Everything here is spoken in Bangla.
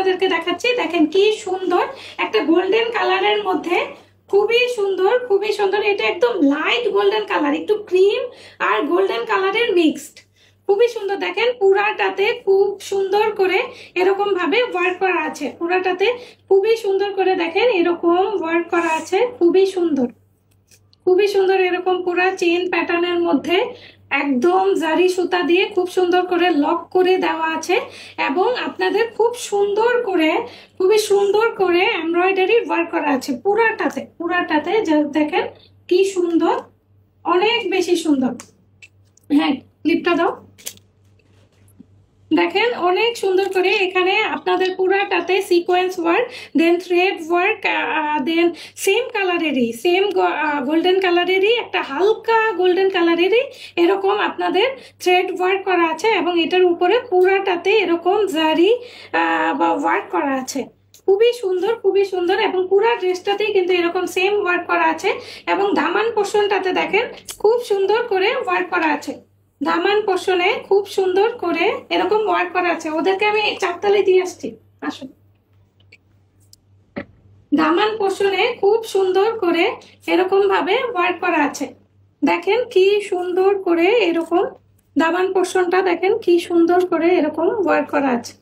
আপনাদেরকে দেখাচ্ছি। দেখেন কি সুন্দর একটা গোল্ডেন কালারের মধ্যে, খুবই সুন্দর খুবই সুন্দর। এটা একদম লাইট গোল্ডেন কালার, একটু ক্রিম আর গোল্ডেন কালারের মিক্সড, খুবই সুন্দর। দেখেন পুরাটাতে খুব সুন্দর করে এরকম ভাবে ওয়ার্ক করা আছে, পুরাটাতে খুবই সুন্দর করে দেখেন এরকম ওয়ার্ক করা আছে, খুবই সুন্দর খুবই সুন্দর। এরকম পুরা চেইন প্যাটার্নের মধ্যে একদম জারি সুতা দিয়ে খুব সুন্দর করে লক করে দেওয়া আছে, এবং আপনাদের খুব সুন্দর করে খুবই সুন্দর করে এমব্রয়ডারি ওয়ার্ক করা আছে পুরাটাতে পুরাটাতে। দেখেন কি সুন্দর, অনেক বেশি সুন্দর। হ্যাঁ, ক্লিপটা দাও। দেখেন অনেক সুন্দর করে এখানে আপনাদের পুরাটাতে সিকোয়েন্স ওয়ার্ক, দেন থ্রেড ওয়ার্ক, দেন সেম কালারেরই, সেম গোল্ডেন কালারেরই, একটা হালকা গোল্ডেন কালারেরই এরকম আপনাদের থ্রেড ওয়ার্ক করা আছে, এবং এটার উপরে পুরাটাতে এরকম জারি বা ওয়ার্ক করা আছে, খুবই সুন্দর খুবই সুন্দর। এবং পুরা ড্রেসটাতেই কিন্তু এরকম সেম ওয়ার্ক করা আছে, এবং দামান পোর্শনটাতে দেখেন খুব সুন্দর করে ওয়ার্ক করা আছে, দামান পোর্শনে খুব সুন্দর করে এরকম ওয়ার্ক করা আছে। ওদেরকে আমি চারতালে দিয়ে আসছি, আসুন। দামান পোর্শনে খুব সুন্দর করে এরকম ভাবে ওয়ার্ক করা আছে, দেখেন কি সুন্দর করে এরকম দামান পোর্শনটা দেখেন কি সুন্দর করে এরকম ওয়ার্ক করা আছে।